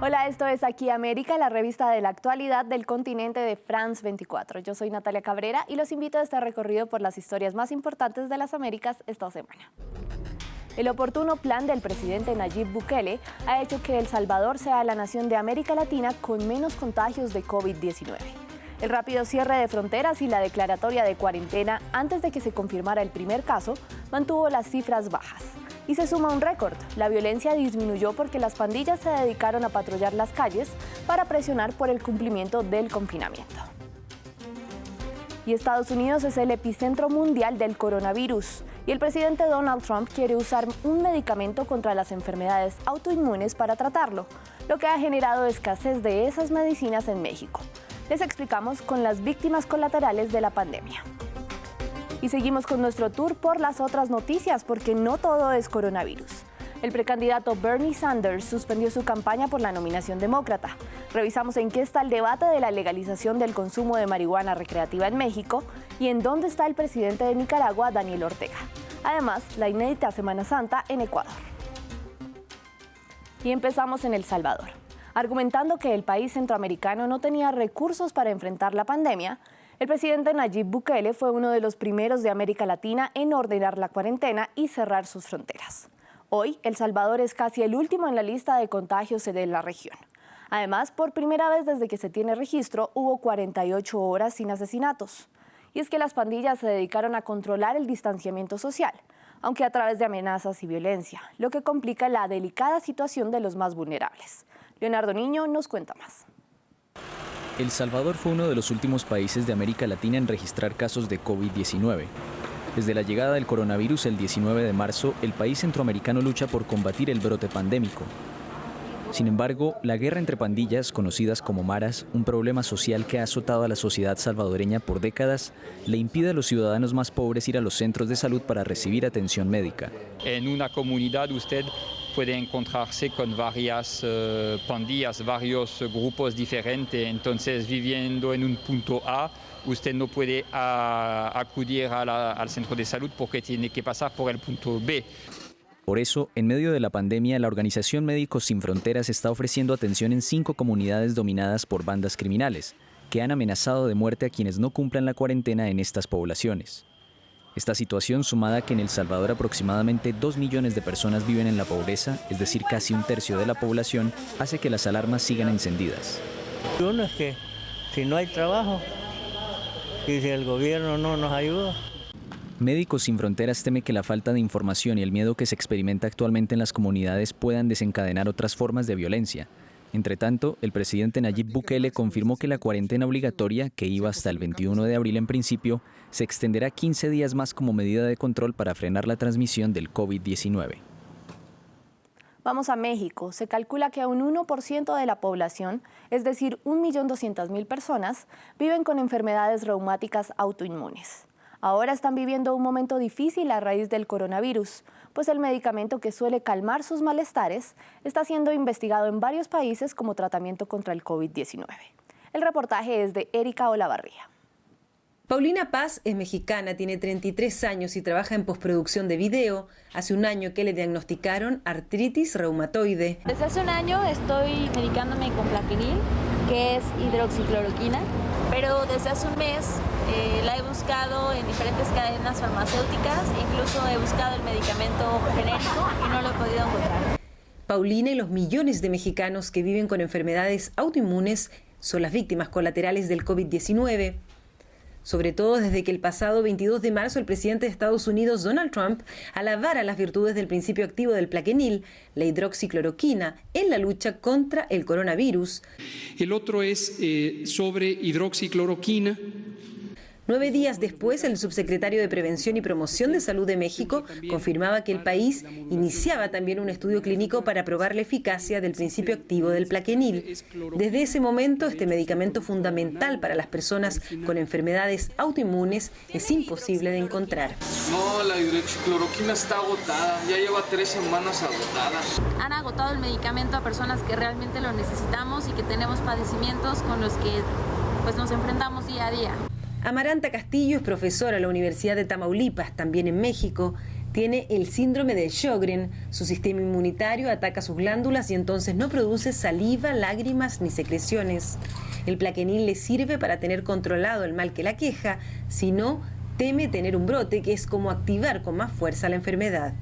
Hola, esto es Aquí América, la revista de la actualidad del continente de France 24. Yo soy Natalia Cabrera y los invito a este recorrido por las historias más importantes de las Américas esta semana. El oportuno plan del presidente Nayib Bukele ha hecho que El Salvador sea la nación de América Latina con menos contagios de COVID-19. El rápido cierre de fronteras y la declaratoria de cuarentena antes de que se confirmara el primer caso mantuvo las cifras bajas. Y se suma un récord. La violencia disminuyó porque las pandillas se dedicaron a patrullar las calles para presionar por el cumplimiento del confinamiento. Y Estados Unidos es el epicentro mundial del coronavirus. Y el presidente Donald Trump quiere usar un medicamento contra las enfermedades autoinmunes para tratarlo, lo que ha generado escasez de esas medicinas en México. Les explicamos con las víctimas colaterales de la pandemia. Y seguimos con nuestro tour por las otras noticias, porque no todo es coronavirus. El precandidato Bernie Sanders suspendió su campaña por la nominación demócrata. Revisamos en qué está el debate de la legalización del consumo de marihuana recreativa en México y en dónde está el presidente de Nicaragua, Daniel Ortega. Además, la inédita Semana Santa en Ecuador. Y empezamos en El Salvador. Argumentando que el país centroamericano no tenía recursos para enfrentar la pandemia, el presidente Nayib Bukele fue uno de los primeros de América Latina en ordenar la cuarentena y cerrar sus fronteras. Hoy, El Salvador es casi el último en la lista de contagios de la región. Además, por primera vez desde que se tiene registro, hubo 48 horas sin asesinatos. Y es que las pandillas se dedicaron a controlar el distanciamiento social, aunque a través de amenazas y violencia, lo que complica la delicada situación de los más vulnerables. Leonardo Niño nos cuenta más. El Salvador fue uno de los últimos países de América Latina en registrar casos de COVID-19. Desde la llegada del coronavirus el 19 de marzo, el país centroamericano lucha por combatir el brote pandémico. Sin embargo, la guerra entre pandillas, conocidas como maras, un problema social que ha azotado a la sociedad salvadoreña por décadas, le impide a los ciudadanos más pobres ir a los centros de salud para recibir atención médica. En una comunidad usted puede encontrarse con varias pandillas, varios grupos diferentes. Entonces, viviendo en un punto A, usted no puede acudir al centro de salud porque tiene que pasar por el punto B. Por eso, en medio de la pandemia, la organización Médicos Sin Fronteras está ofreciendo atención en 5 comunidades dominadas por bandas criminales, que han amenazado de muerte a quienes no cumplan la cuarentena en estas poblaciones. Esta situación, sumada a que en El Salvador aproximadamente 2 millones de personas viven en la pobreza, es decir, casi un tercio de la población, hace que las alarmas sigan encendidas. Uno es que si no hay trabajo y si el gobierno no nos ayuda. Médicos Sin Fronteras teme que la falta de información y el miedo que se experimenta actualmente en las comunidades puedan desencadenar otras formas de violencia. Entre tanto, el presidente Nayib Bukele confirmó que la cuarentena obligatoria, que iba hasta el 21 de abril en principio, se extenderá 15 días más como medida de control para frenar la transmisión del COVID-19. Vamos a México. Se calcula que un 1% de la población, es decir, 1.200.000 personas, viven con enfermedades reumáticas autoinmunes. Ahora están viviendo un momento difícil a raíz del coronavirus, pues el medicamento que suele calmar sus malestares está siendo investigado en varios países como tratamiento contra el COVID-19. El reportaje es de Erika Olavarría. Paulina Paz es mexicana, tiene 33 años y trabaja en postproducción de video. Hace un año que le diagnosticaron artritis reumatoide. Desde hace un año estoy medicándome con Plaquenil, que es hidroxicloroquina, pero desde hace un mes la he buscado en diferentes cadenas farmacéuticas, incluso he buscado el medicamento genérico y no lo he podido encontrar. Paulina y los millones de mexicanos que viven con enfermedades autoinmunes son las víctimas colaterales del COVID-19. Sobre todo desde que el pasado 22 de marzo el presidente de Estados Unidos, Donald Trump, alabara las virtudes del principio activo del Plaquenil, la hidroxicloroquina, en la lucha contra el coronavirus. El otro es sobre hidroxicloroquina. 9 días después, el subsecretario de Prevención y Promoción de Salud de México confirmaba que el país iniciaba también un estudio clínico para probar la eficacia del principio activo del Plaquenil. Desde ese momento, este medicamento fundamental para las personas con enfermedades autoinmunes es imposible de encontrar. No, la hidroxicloroquina está agotada, ya lleva 3 semanas agotada. Han agotado el medicamento a personas que realmente lo necesitamos y que tenemos padecimientos con los que nos enfrentamos día a día. Amaranta Castillo es profesora en la Universidad de Tamaulipas, también en México. tiene el síndrome de Sjögren. Su sistema inmunitario ataca sus glándulas y entonces no produce saliva, lágrimas ni secreciones. El Plaquenil le sirve para tener controlado el mal que la queja, si no, teme tener un brote, que es como activar con más fuerza la enfermedad.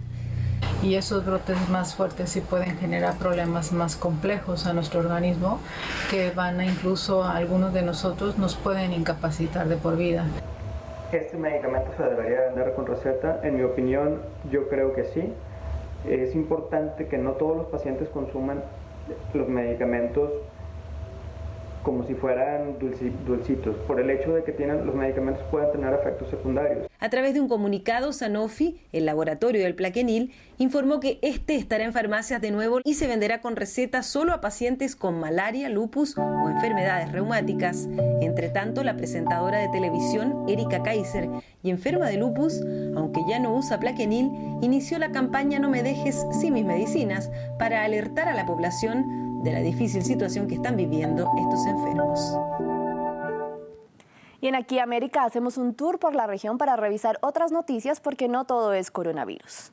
Y esos brotes más fuertes sí pueden generar problemas más complejos a nuestro organismo, que van a incluso a algunos de nosotros nos pueden incapacitar de por vida. ¿Este medicamento se debería vender con receta? En mi opinión, yo creo que sí. Es importante que no todos los pacientes consuman los medicamentos como si fueran dulcitos, por el hecho de que los medicamentos pueden tener efectos secundarios. A través de un comunicado, Sanofi, el laboratorio del Plaquenil, informó que este estará en farmacias de nuevo y se venderá con receta solo a pacientes con malaria, lupus o enfermedades reumáticas. Entre tanto, la presentadora de televisión, Erika Kaiser, y enferma de lupus, aunque ya no usa Plaquenil, inició la campaña No me dejes sin mis medicinas para alertar a la población de la difícil situación que están viviendo estos enfermos. Y en Aquí América hacemos un tour por la región para revisar otras noticias porque no todo es coronavirus.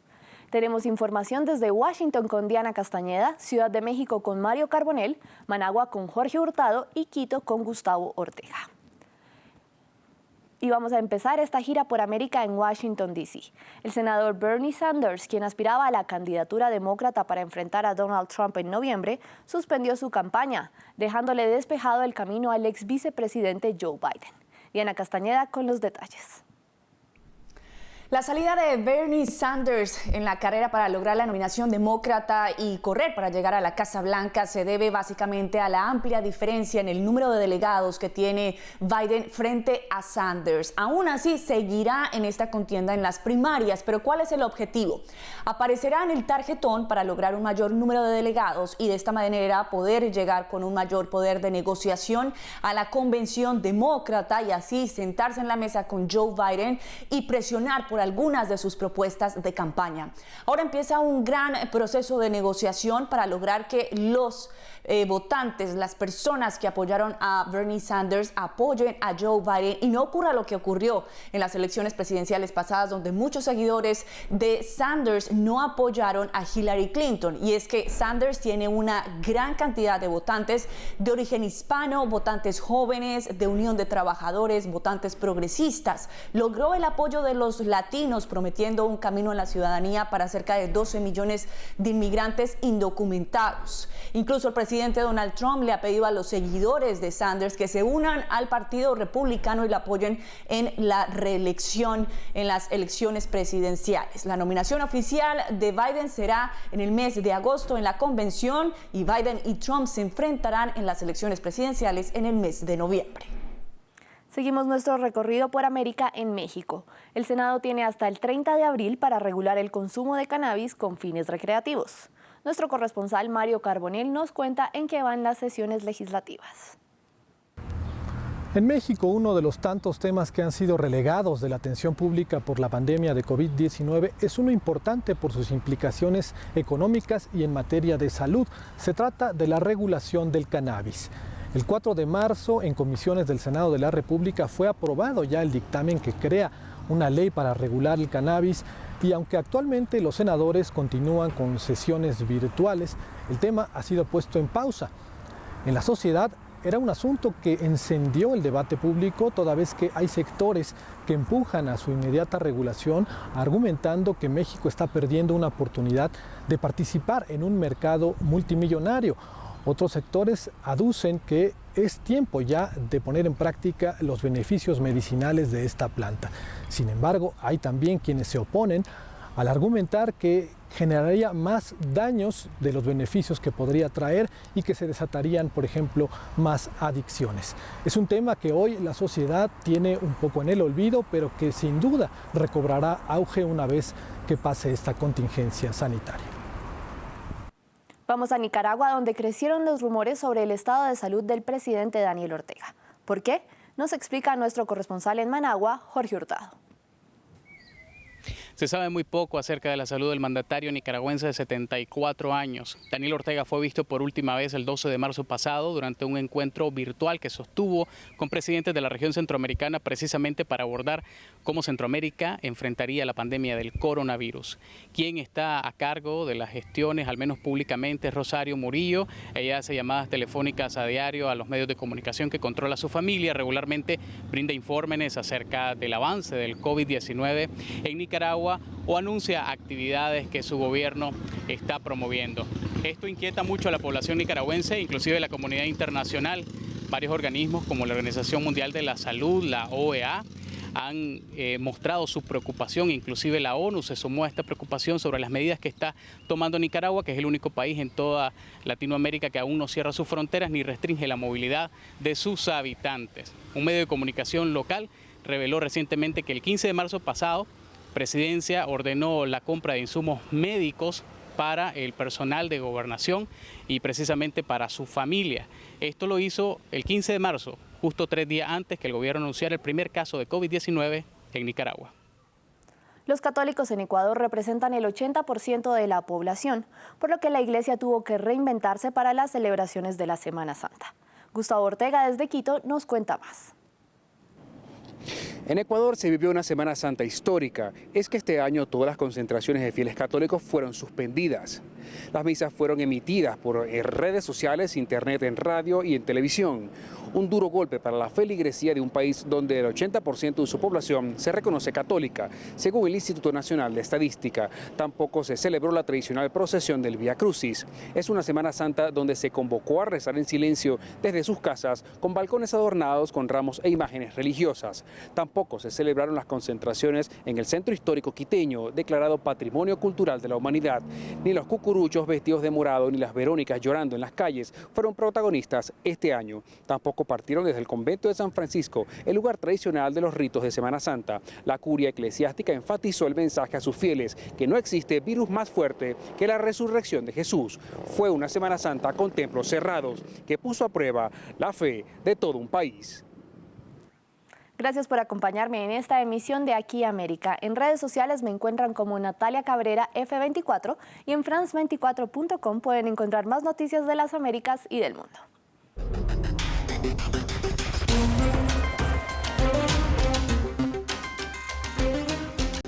Tenemos información desde Washington con Diana Castañeda, Ciudad de México con Mario Carbonell, Managua con Jorge Hurtado y Quito con Gustavo Ortega. Y vamos a empezar esta gira por América en Washington, D.C. El senador Bernie Sanders, quien aspiraba a la candidatura demócrata para enfrentar a Donald Trump en noviembre, suspendió su campaña, dejándole despejado el camino al ex vicepresidente Joe Biden. Diana Castañeda con los detalles. La salida de Bernie Sanders en la carrera para lograr la nominación demócrata y correr para llegar a la Casa Blanca se debe básicamente a la amplia diferencia en el número de delegados que tiene Biden frente a Sanders. Aún así, seguirá en esta contienda en las primarias, pero ¿cuál es el objetivo? Aparecerá en el tarjetón para lograr un mayor número de delegados y de esta manera poder llegar con un mayor poder de negociación a la convención demócrata y así sentarse en la mesa con Joe Biden y presionar por algunas de sus propuestas de campaña. Ahora empieza un gran proceso de negociación para lograr que los votantes, las personas que apoyaron a Bernie Sanders, apoyen a Joe Biden y no ocurra lo que ocurrió en las elecciones presidenciales pasadas, donde muchos seguidores de Sanders no apoyaron a Hillary Clinton. Y es que Sanders tiene una gran cantidad de votantes de origen hispano, votantes jóvenes, de unión de trabajadores, votantes progresistas. Logró el apoyo de los latinos, prometiendo un camino a la ciudadanía para cerca de 12 millones de inmigrantes indocumentados. Incluso el presidente Donald Trump le ha pedido a los seguidores de Sanders que se unan al Partido Republicano y la apoyen en la reelección en las elecciones presidenciales. La nominación oficial de Biden será en el mes de agosto en la convención y Biden y Trump se enfrentarán en las elecciones presidenciales en el mes de noviembre. Seguimos nuestro recorrido por América en México. El Senado tiene hasta el 30 de abril para regular el consumo de cannabis con fines recreativos. Nuestro corresponsal Mario Carbonell nos cuenta en qué van las sesiones legislativas. En México, uno de los tantos temas que han sido relegados de la atención pública por la pandemia de COVID-19 es uno importante por sus implicaciones económicas y en materia de salud. Se trata de la regulación del cannabis. El 4 de marzo, en comisiones del Senado de la República, fue aprobado ya el dictamen que crea una ley para regular el cannabis y aunque actualmente los senadores continúan con sesiones virtuales, el tema ha sido puesto en pausa. En la sociedad era un asunto que encendió el debate público toda vez que hay sectores que empujan a su inmediata regulación argumentando que México está perdiendo una oportunidad de participar en un mercado multimillonario. Otros sectores aducen que es tiempo ya de poner en práctica los beneficios medicinales de esta planta. Sin embargo, hay también quienes se oponen al argumentar que generaría más daños de los beneficios que podría traer y que se desatarían, por ejemplo, más adicciones. Es un tema que hoy la sociedad tiene un poco en el olvido, pero que sin duda recobrará auge una vez que pase esta contingencia sanitaria. Vamos a Nicaragua, donde crecieron los rumores sobre el estado de salud del presidente Daniel Ortega. ¿Por qué? Nos explica nuestro corresponsal en Managua, Jorge Hurtado. Se sabe muy poco acerca de la salud del mandatario nicaragüense de 74 años. Daniel Ortega fue visto por última vez el 12 de marzo pasado durante un encuentro virtual que sostuvo con presidentes de la región centroamericana precisamente para abordar cómo Centroamérica enfrentaría la pandemia del coronavirus. Quien está a cargo de las gestiones, al menos públicamente, es Rosario Murillo. Ella hace llamadas telefónicas a diario a los medios de comunicación que controla su familia. Regularmente brinda informes acerca del avance del COVID-19 en Nicaragua o anuncia actividades que su gobierno está promoviendo. Esto inquieta mucho a la población nicaragüense, inclusive a la comunidad internacional. Varios organismos como la Organización Mundial de la Salud, la OEA, han mostrado su preocupación, inclusive la ONU se sumó a esta preocupación sobre las medidas que está tomando Nicaragua, que es el único país en toda Latinoamérica que aún no cierra sus fronteras ni restringe la movilidad de sus habitantes. Un medio de comunicación local reveló recientemente que el 15 de marzo pasado, Presidencia ordenó la compra de insumos médicos para el personal de gobernación y precisamente para su familia. Esto lo hizo el 15 de marzo, justo 3 días antes que el gobierno anunciara el primer caso de COVID-19 en Nicaragua. Los católicos en Ecuador representan el 80% de la población, por lo que la iglesia tuvo que reinventarse para las celebraciones de la Semana Santa. Gustavo Ortega desde Quito nos cuenta más. En Ecuador se vivió una Semana Santa histórica. Es que este año todas las concentraciones de fieles católicos fueron suspendidas. Las misas fueron emitidas por redes sociales, internet, en radio y en televisión. Un duro golpe para la feligresía de un país donde el 80% de su población se reconoce católica, según el Instituto Nacional de Estadística. Tampoco se celebró la tradicional procesión del Vía Crucis. Es una Semana Santa donde se convocó a rezar en silencio desde sus casas, con balcones adornados con ramos e imágenes religiosas. Tampoco se celebraron las concentraciones en el centro histórico quiteño, declarado Patrimonio Cultural de la Humanidad. Ni los cucuruchos vestidos de morado ni las verónicas llorando en las calles fueron protagonistas este año. Tampoco partieron desde el convento de San Francisco, el lugar tradicional de los ritos de Semana Santa. La curia eclesiástica enfatizó el mensaje a sus fieles que no existe virus más fuerte que la resurrección de Jesús. Fue una Semana Santa con templos cerrados que puso a prueba la fe de todo un país. Gracias por acompañarme en esta emisión de Aquí América. En redes sociales me encuentran como Natalia Cabrera F24 y en france24.com pueden encontrar más noticias de las Américas y del mundo.